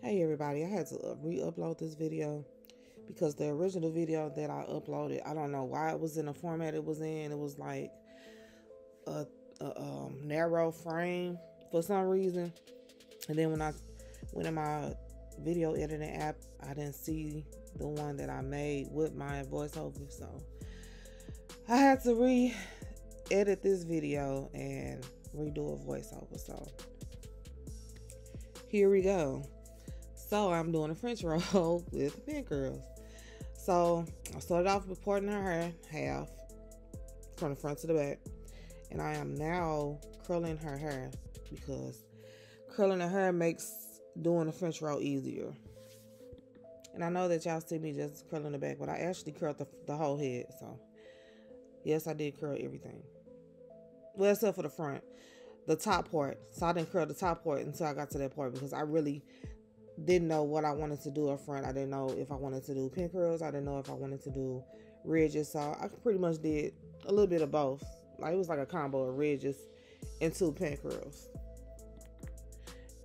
Hey everybody, I had to re-upload this video because the original video that I uploaded, I don't know why it was in the format it was in. It was like a, narrow frame for some reason. And then when I went in my video editing app, I didn't see the one that I made with my voiceover. So I had to re-edit this video and redo a voiceover. So here we go. So I'm doing a French roll with Pincurls. So I started off with parting her hair half from the front to the back. And I am now curling her hair because curling her hair makes doing a French roll easier. And I know that y'all see me just curling the back, but I actually curled the whole head. So yes, I did curl everything. Well, except for the front, the top part. So I didn't curl the top part until I got to that part because I really didn't know what I wanted to do up front. I didn't know if I wanted to do Pincurls. I didn't know if I wanted to do ridges. So I pretty much did a little bit of both. Like it was like a combo of ridges and 2 Pincurls.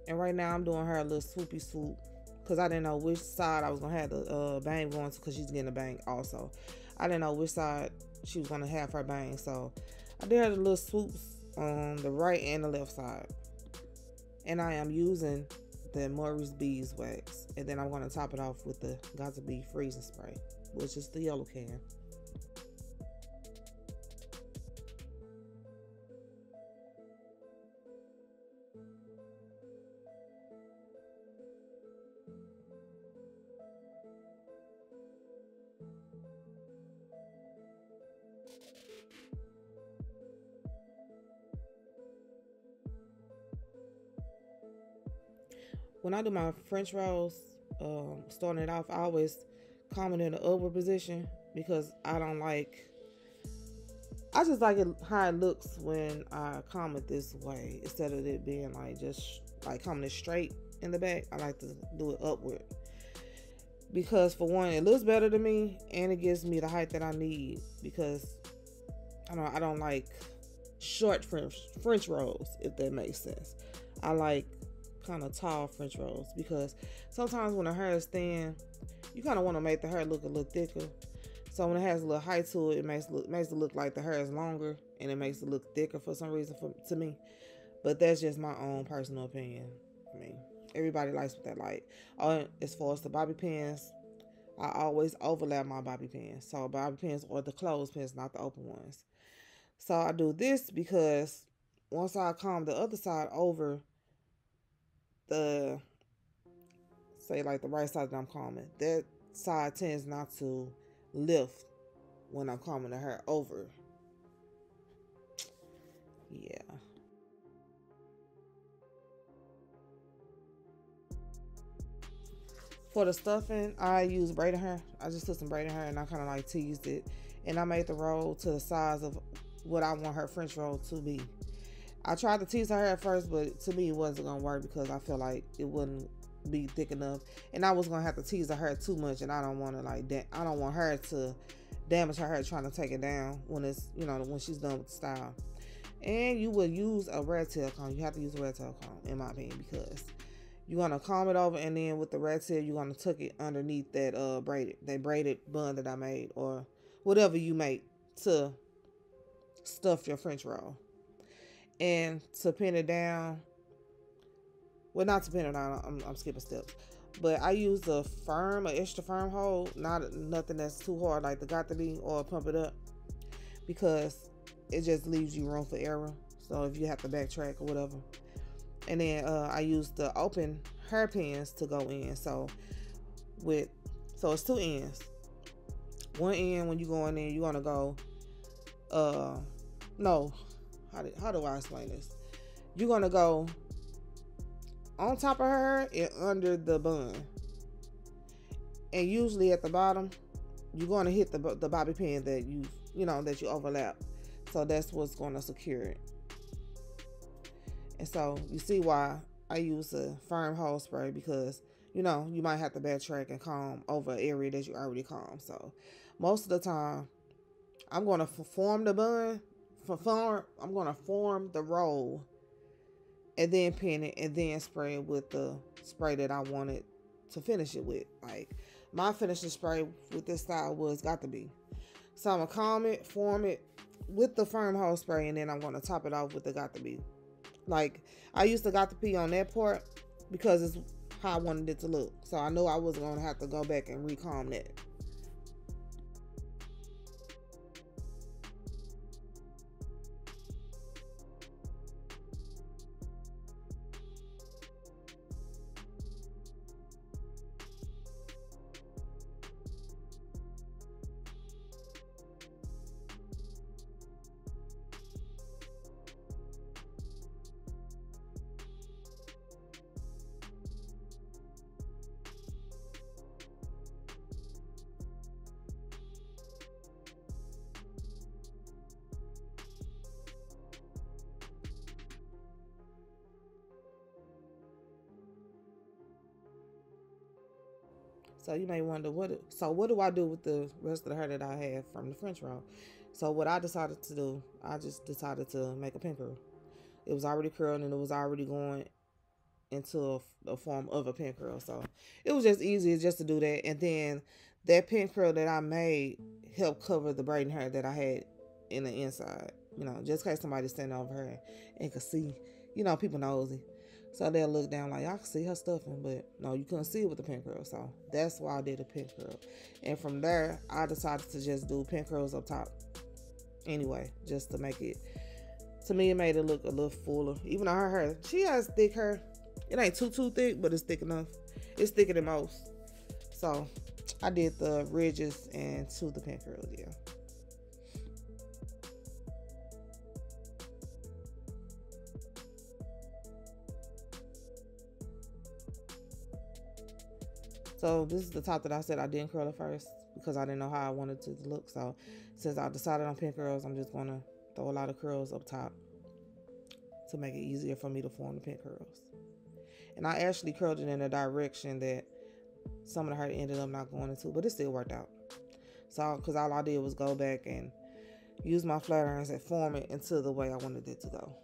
And right now I'm doing her a little swoopy swoop because I didn't know which side I was gonna have the bang going to, because she's getting a bang also. I didn't know which side she was gonna have her bang, so I did her the little swoops on the right and the left side. And I am using the Maurice beeswax, and then I'm going to top it off with the Got to Be freezing spray, which is the yellow can. When I do my French rolls, starting it off, I always comb it in the upward position because I just like it how it looks when I comb it this way instead of it being like just like combing it straight in the back. I like to do it upward because for one, it looks better to me and it gives me the height that I need, because I don't like short French rolls, if that makes sense. I like kind of tall French rolls because sometimes when the hair is thin, you kind of want to make the hair look a little thicker. So when it has a little height to it, it makes it look like the hair is longer, and it makes it look thicker for some reason to me. But that's just my own personal opinion. I mean, everybody likes what they like. As far as the bobby pins, I always overlap my bobby pins. So bobby pins are the closed pins, not the open ones. So I do this because once I comb the other side over the, say like the right side that I'm combing, that side tends not to lift when I'm combing the hair over. Yeah. For the stuffing, I use braiding hair. I just took some braiding hair and I kind of like teased it, and I made the roll to the size of what I want her French roll to be. I tried to tease her hair at first, but to me it wasn't gonna work because I feel like it wouldn't be thick enough, and I was gonna have to tease her hair too much, and I don't want to I don't want her to damage her hair trying to take it down when it's when she's done with the style. And you will use a red tail comb. You have to use a red tail comb in my opinion, because you're gonna comb it over, and then with the red tail you're gonna tuck it underneath that braided bun that I made, or whatever you make to stuff your French roll. And to pin it down, well, not to pin it down, I'm skipping steps, but I use an extra firm hold, nothing that's too hard like the Got to Be or Pump It Up, because it just leaves you room for error. So if you have to backtrack or whatever. And then I use the open hairpins to go in. So it's 2 ends. One end, when you go in there, you're gonna go no. How do I explain this? You're gonna go on top of her and under the bun, and usually at the bottom you're gonna hit the bobby pin that you overlap. So that's what's gonna secure it. And so you see why I use a firm hold spray, because you might have to backtrack and comb over an area that you already combed. So most of the time I'm gonna form the bun. I'm gonna form the roll and then pin it and then spray it with the spray that I wanted to finish it with. Like, my finishing spray with this style was Got To Be. So I'm gonna comb it, form it with the firm hold spray, and then I'm gonna top it off with the Got To Be. Like, I used to Got To Be on that part because it's how I wanted it to look. So I knew I was gonna have to go back and recomb that. So you may wonder, what do I do with the rest of the hair that I have from the French roll? So what I decided to do, I just decided to make a pin curl. It was already curled and it was already going into a form of a pin curl. So it was just easier just to do that. And then that pin curl that I made helped cover the braiding hair that I had in the inside. You know, just in case somebody's standing over her and could see, you know, people nosy. So they'll look down like, I can see her stuffing, but no, you couldn't see it with the pin curl. So that's why I did a pin curl. And from there, I decided to just do pin curls up top. Anyway, just to make it, to me, it made it look a little fuller. Even on her hair, she has thick hair. It ain't too thick, but it's thick enough. It's thicker than most. So I did the ridges and to the pin curls, yeah. So this is the top that I said I didn't curl it first because I didn't know how I wanted it to look. So since I decided on pin curls, I'm just going to throw a lot of curls up top to make it easier for me to form the pin curls. And I actually curled it in a direction that some of the hair ended up not going into, but it still worked out. So, because all I did was go back and use my flat irons and form it into the way I wanted it to go.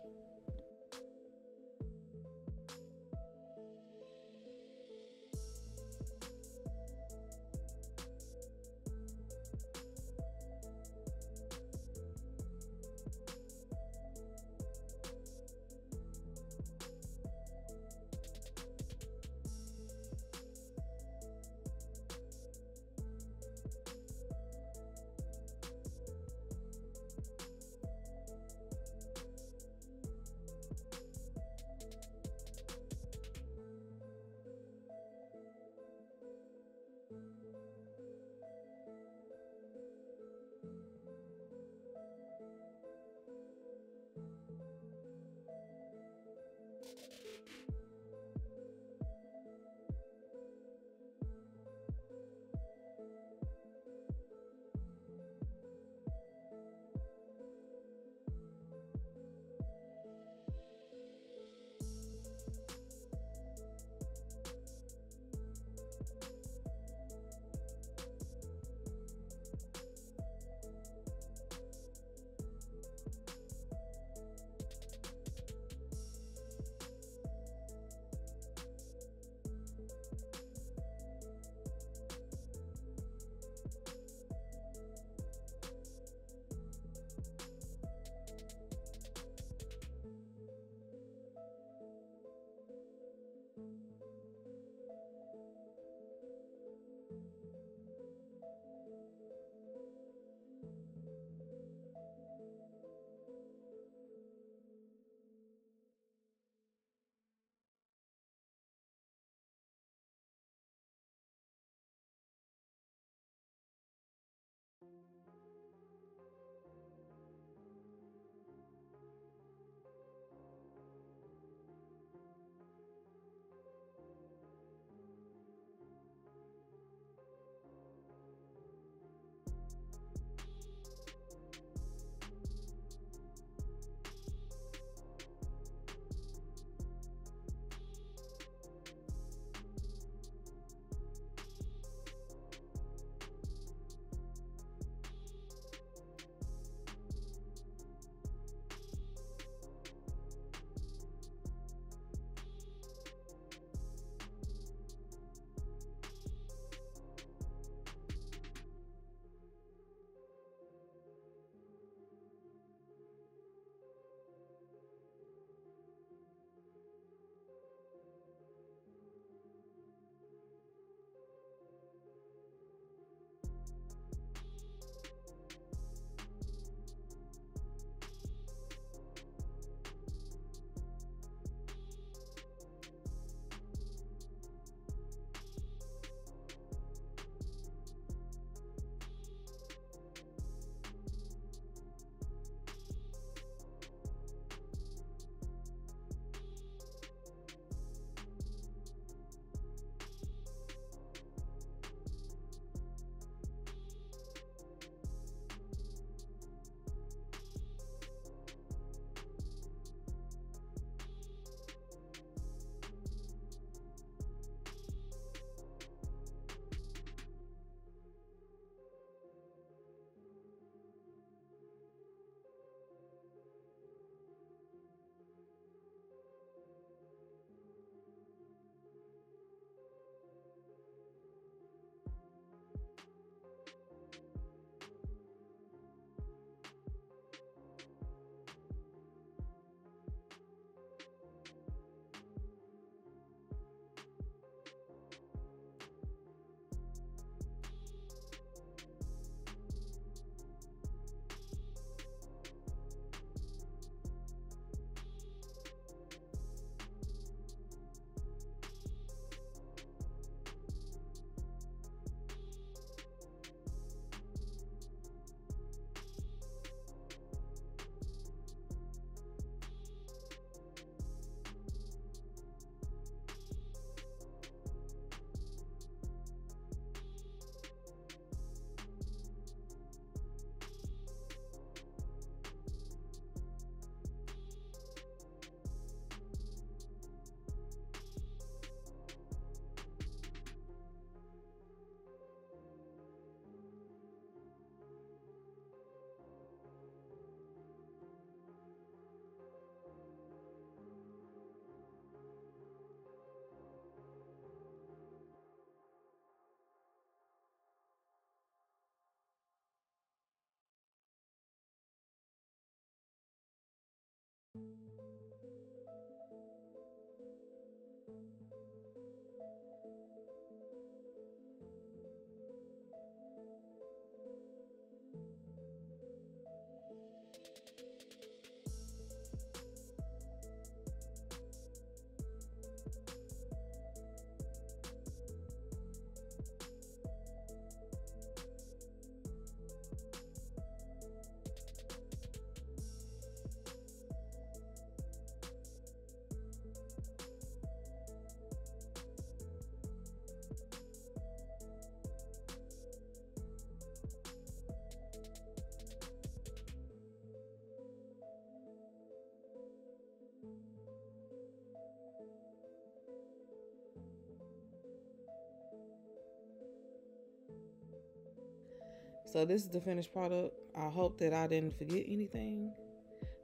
So this is the finished product. I hope that I didn't forget anything.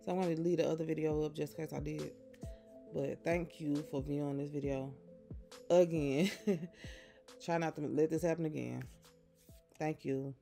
So I'm going to leave the other video up just in case I did. But thank you for viewing this video again. Try not to let this happen again. Thank you.